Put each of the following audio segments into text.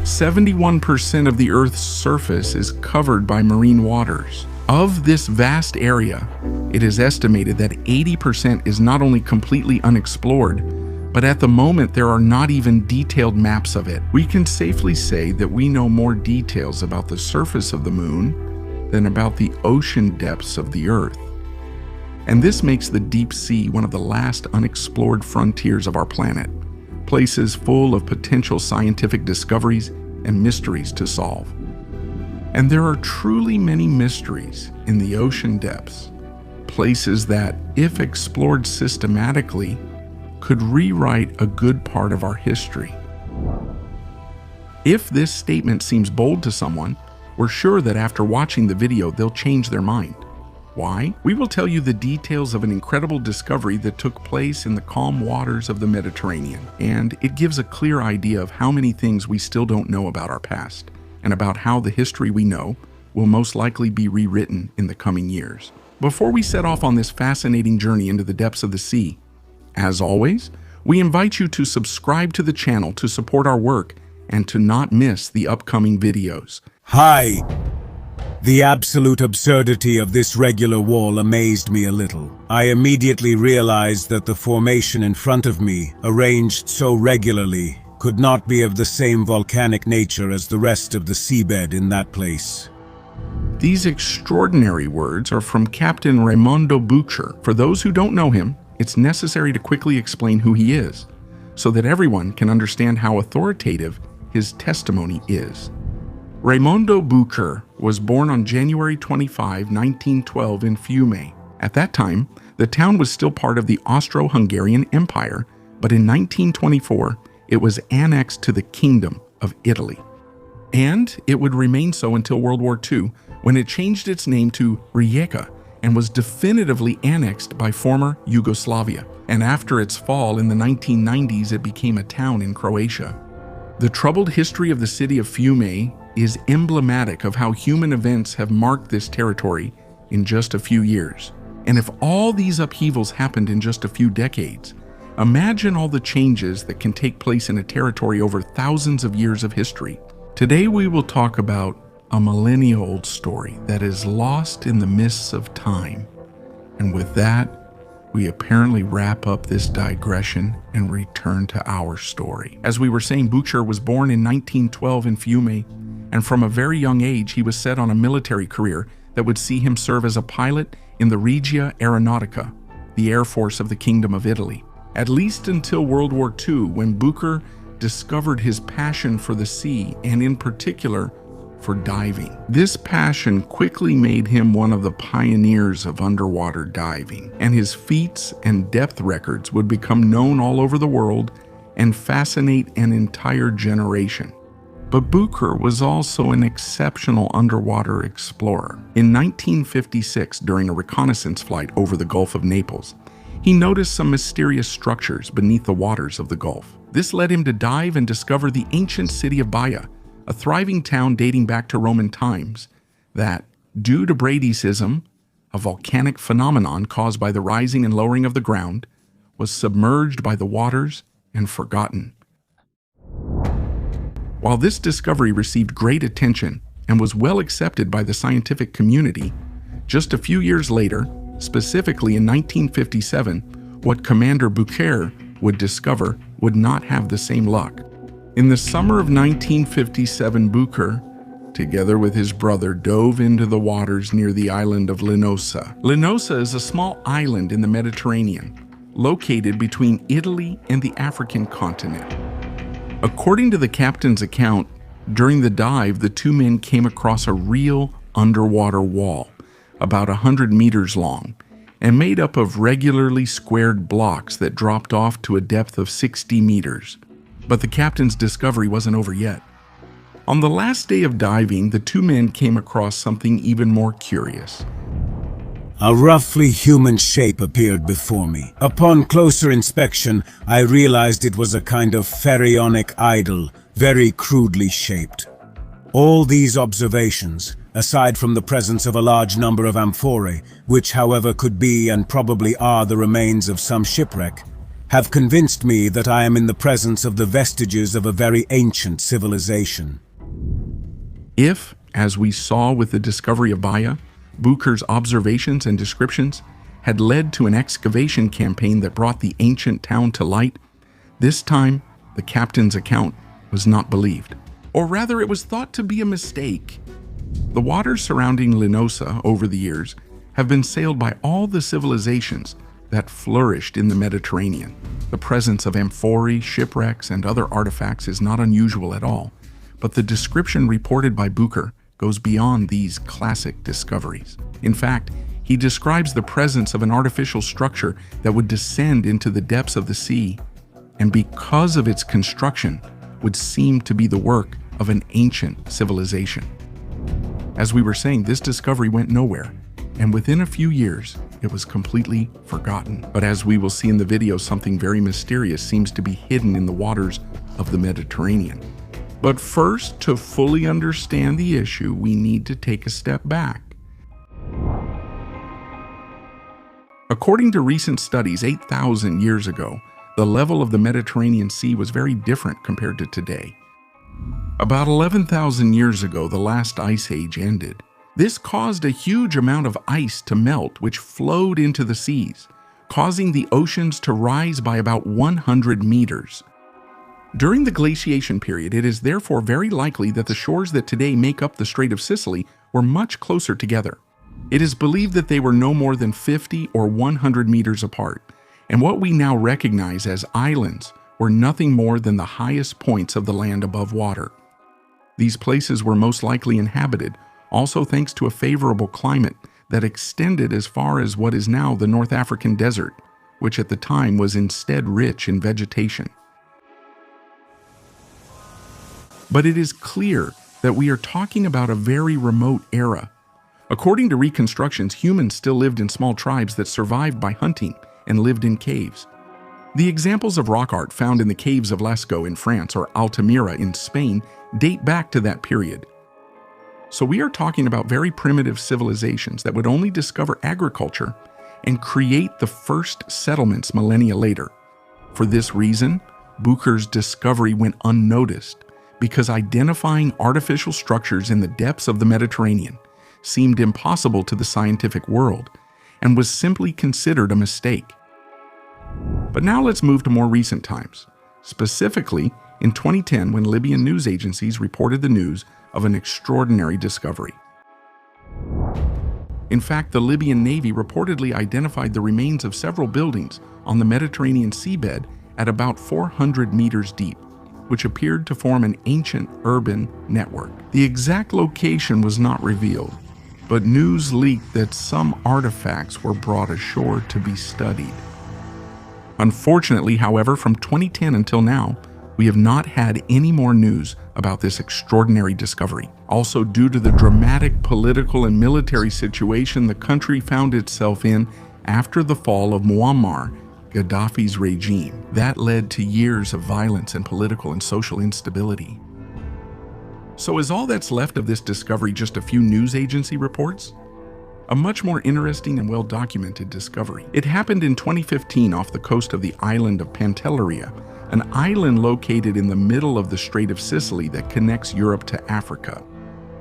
71% of the Earth's surface is covered by marine waters. Of this vast area, it is estimated that 80% is not only completely unexplored, but at the moment there are not even detailed maps of it. We can safely say that we know more details about the surface of the moon than about the ocean depths of the Earth. And this makes the deep sea one of the last unexplored frontiers of our planet, places full of potential scientific discoveries and mysteries to solve. And there are truly many mysteries in the ocean depths, places that, if explored systematically, could rewrite a good part of our history. If this statement seems bold to someone, we're sure that after watching the video, they'll change their mind. Why? We will tell you the details of an incredible discovery that took place in the calm waters of the Mediterranean, and it gives a clear idea of how many things we still don't know about our past, and about how the history we know will most likely be rewritten in the coming years. Before we set off on this fascinating journey into the depths of the sea, as always, we invite you to subscribe to the channel to support our work and to not miss the upcoming videos. Hi! The absolute absurdity of this regular wall amazed me a little. I immediately realized that the formation in front of me, arranged so regularly, could not be of the same volcanic nature as the rest of the seabed in that place. These extraordinary words are from Captain Raimondo Bucher. For those who don't know him, it's necessary to quickly explain who he is, so that everyone can understand how authoritative his testimony is. Raimondo Bucher was born on January 25, 1912 in Fiume. At that time, the town was still part of the Austro-Hungarian Empire, but in 1924, it was annexed to the Kingdom of Italy. And it would remain so until World War II, when it changed its name to Rijeka and was definitively annexed by former Yugoslavia. And after its fall in the 1990s, it became a town in Croatia. The troubled history of the city of Fiume is emblematic of how human events have marked this territory in just a few years. And if all these upheavals happened in just a few decades, imagine all the changes that can take place in a territory over thousands of years of history. Today we will talk about a millennia-old story that is lost in the mists of time. And with that, we apparently wrap up this digression and return to our story. As we were saying, Bucher was born in 1912 in Fiume, and from a very young age he was set on a military career that would see him serve as a pilot in the Regia Aeronautica, the Air Force of the Kingdom of Italy, at least until World War II, when Bucher discovered his passion for the sea, and in particular for diving. This passion quickly made him one of the pioneers of underwater diving, and his feats and depth records would become known all over the world and fascinate an entire generation. But Bucher was also an exceptional underwater explorer. In 1956, during a reconnaissance flight over the Gulf of Naples, he noticed some mysterious structures beneath the waters of the Gulf. This led him to dive and discover the ancient city of Baia, a thriving town dating back to Roman times that, due to bradysism, a volcanic phenomenon caused by the rising and lowering of the ground, was submerged by the waters and forgotten. While this discovery received great attention and was well accepted by the scientific community, just a few years later, specifically in 1957, what Commander Bucher would discover would not have the same luck. In the summer of 1957, Bucher, together with his brother, dove into the waters near the island of Linosa. Linosa is a small island in the Mediterranean, located between Italy and the African continent. According to the captain's account, during the dive, the two men came across a real underwater wall, about 100 meters long, and made up of regularly squared blocks that dropped off to a depth of 60 meters. But the captain's discovery wasn't over yet. On the last day of diving, the two men came across something even more curious. A roughly human shape appeared before me. Upon closer inspection, I realized it was a kind of pharaonic idol, very crudely shaped. All these observations, aside from the presence of a large number of amphorae, which however could be and probably are the remains of some shipwreck, have convinced me that I am in the presence of the vestiges of a very ancient civilization. If, as we saw with the discovery of Baia, Bucher's observations and descriptions had led to an excavation campaign that brought the ancient town to light, this time the captain's account was not believed. Or rather, it was thought to be a mistake. The waters surrounding Linosa over the years have been sailed by all the civilizations that flourished in the Mediterranean. The presence of amphorae, shipwrecks, and other artifacts is not unusual at all, but the description reported by Bucher goes beyond these classic discoveries. In fact, he describes the presence of an artificial structure that would descend into the depths of the sea, and because of its construction, would seem to be the work of an ancient civilization. As we were saying, this discovery went nowhere, and within a few years, it was completely forgotten. But as we will see in the video, something very mysterious seems to be hidden in the waters of the Mediterranean. But first, to fully understand the issue, we need to take a step back. According to recent studies, 8,000 years ago, the level of the Mediterranean Sea was very different compared to today. About 11,000 years ago, the last ice age ended. This caused a huge amount of ice to melt, which flowed into the seas, causing the oceans to rise by about 100 meters. During the glaciation period, it is therefore very likely that the shores that today make up the Strait of Sicily were much closer together. It is believed that they were no more than 50 or 100 meters apart, and what we now recognize as islands were nothing more than the highest points of the land above water. These places were most likely inhabited, also thanks to a favorable climate that extended as far as what is now the North African desert, which at the time was instead rich in vegetation. But it is clear that we are talking about a very remote era. According to reconstructions, humans still lived in small tribes that survived by hunting and lived in caves. The examples of rock art found in the caves of Lascaux in France or Altamira in Spain date back to that period. So we are talking about very primitive civilizations that would only discover agriculture and create the first settlements millennia later. For this reason, Bucher's discovery went unnoticed, because identifying artificial structures in the depths of the Mediterranean seemed impossible to the scientific world and was simply considered a mistake. But now let's move to more recent times, specifically in 2010 when Libyan news agencies reported the news of an extraordinary discovery. In fact, the Libyan Navy reportedly identified the remains of several buildings on the Mediterranean seabed at about 400 meters deep, which appeared to form an ancient urban network. The exact location was not revealed, but news leaked that some artifacts were brought ashore to be studied. Unfortunately, however, from 2010 until now, we have not had any more news about this extraordinary discovery. Also, due to the dramatic political and military situation the country found itself in after the fall of Muammar Gaddafi's regime, that led to years of violence and political and social instability. So is all that's left of this discovery just a few news agency reports? A much more interesting and well-documented discovery. It happened in 2015 off the coast of the island of Pantelleria, an island located in the middle of the Strait of Sicily that connects Europe to Africa.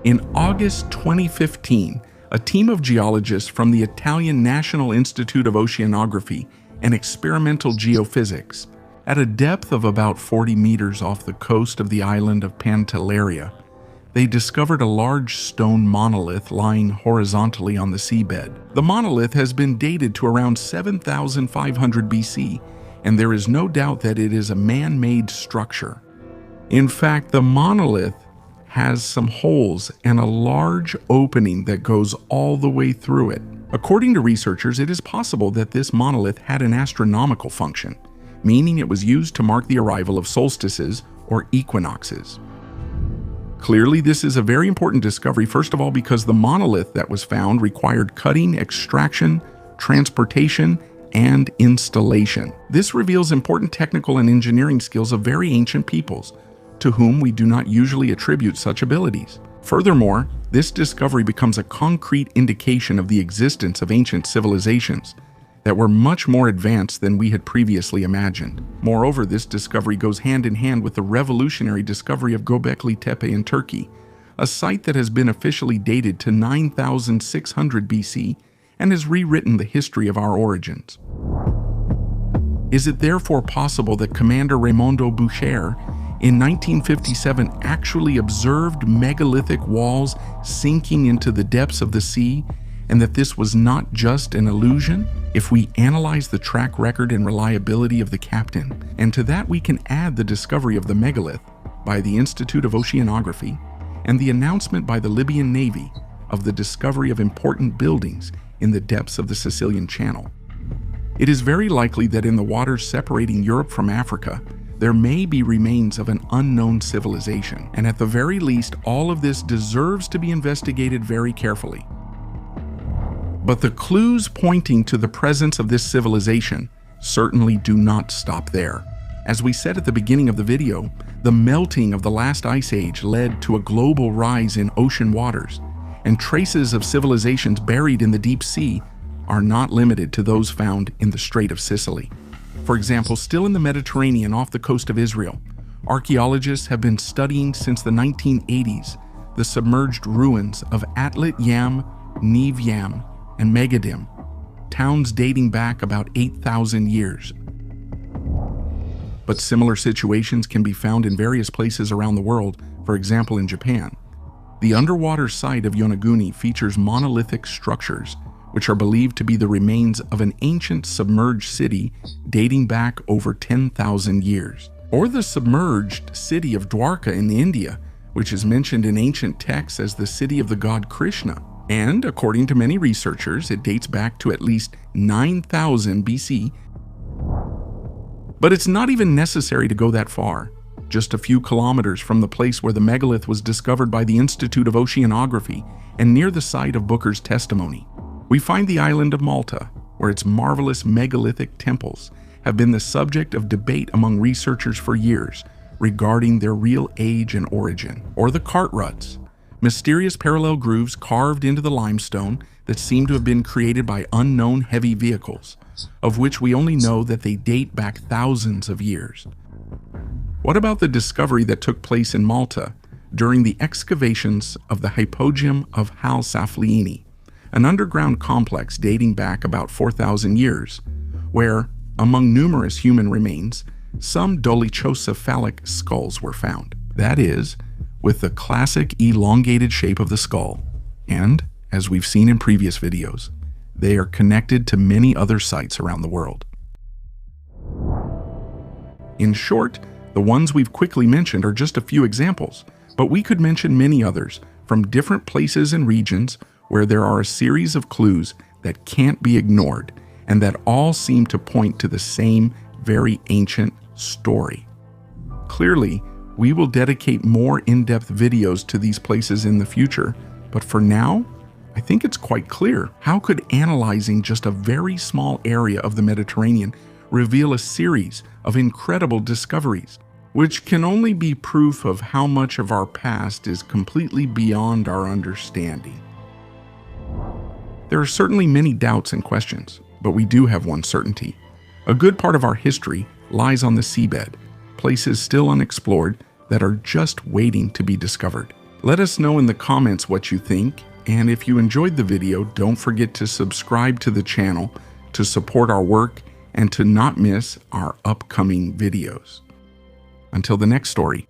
In August 2015, a team of geologists from the Italian National Institute of Oceanography and Experimental Geophysics, at a depth of about 40 meters off the coast of the island of Pantelleria, they discovered a large stone monolith lying horizontally on the seabed. The monolith has been dated to around 7,500 BC, and there is no doubt that it is a man-made structure. In fact, the monolith has some holes and a large opening that goes all the way through it. According to researchers, it is possible that this monolith had an astronomical function, meaning it was used to mark the arrival of solstices or equinoxes. Clearly, this is a very important discovery, first of all because the monolith that was found required cutting, extraction, transportation, and installation. This reveals important technical and engineering skills of very ancient peoples, to whom we do not usually attribute such abilities. Furthermore, this discovery becomes a concrete indication of the existence of ancient civilizations, that were much more advanced than we had previously imagined. Moreover, this discovery goes hand in hand with the revolutionary discovery of Göbekli Tepe in Turkey, a site that has been officially dated to 9600 BC and has rewritten the history of our origins. Is it therefore possible that Commander Raimondo Bucher in 1957 actually observed megalithic walls sinking into the depths of the sea, and that this was not just an illusion? If we analyze the track record and reliability of the captain, and to that we can add the discovery of the megalith by the Institute of Oceanography and the announcement by the Libyan Navy of the discovery of important buildings in the depths of the Sicilian Channel, it is very likely that in the waters separating Europe from Africa, there may be remains of an unknown civilization, and at the very least, all of this deserves to be investigated very carefully. But the clues pointing to the presence of this civilization certainly do not stop there. As we said at the beginning of the video, the melting of the last ice age led to a global rise in ocean waters, and traces of civilizations buried in the deep sea are not limited to those found in the Strait of Sicily. For example, still in the Mediterranean off the coast of Israel, archaeologists have been studying since the 1980s the submerged ruins of Atlit Yam, Neve Yam, and Megadim, towns dating back about 8,000 years. But similar situations can be found in various places around the world, for example in Japan. The underwater site of Yonaguni features monolithic structures, which are believed to be the remains of an ancient submerged city dating back over 10,000 years. Or the submerged city of Dwarka in India, which is mentioned in ancient texts as the city of the god Krishna. And according to many researchers, it dates back to at least 9,000 BC. But it's not even necessary to go that far. Just a few kilometers from the place where the megalith was discovered by the Institute of Oceanography and near the site of Bucher's testimony, we find the island of Malta, where its marvelous megalithic temples have been the subject of debate among researchers for years regarding their real age and origin. Or the cart ruts, mysterious parallel grooves carved into the limestone that seem to have been created by unknown heavy vehicles, of which we only know that they date back thousands of years. What about the discovery that took place in Malta during the excavations of the Hypogeum of Hal Saflieni, an underground complex dating back about 4,000 years, where, among numerous human remains, some dolichocephalic skulls were found. That is, with the classic elongated shape of the skull, and, as we've seen in previous videos, they are connected to many other sites around the world. In short, the ones we've quickly mentioned are just a few examples, but we could mention many others from different places and regions where there are a series of clues that can't be ignored and that all seem to point to the same very ancient story. Clearly, we will dedicate more in-depth videos to these places in the future, but for now, I think it's quite clear. How could analyzing just a very small area of the Mediterranean reveal a series of incredible discoveries, which can only be proof of how much of our past is completely beyond our understanding? There are certainly many doubts and questions, but we do have one certainty. A good part of our history lies on the seabed, places still unexplored that are just waiting to be discovered. Let us know in the comments what you think, and if you enjoyed the video, don't forget to subscribe to the channel to support our work and to not miss our upcoming videos. Until the next story,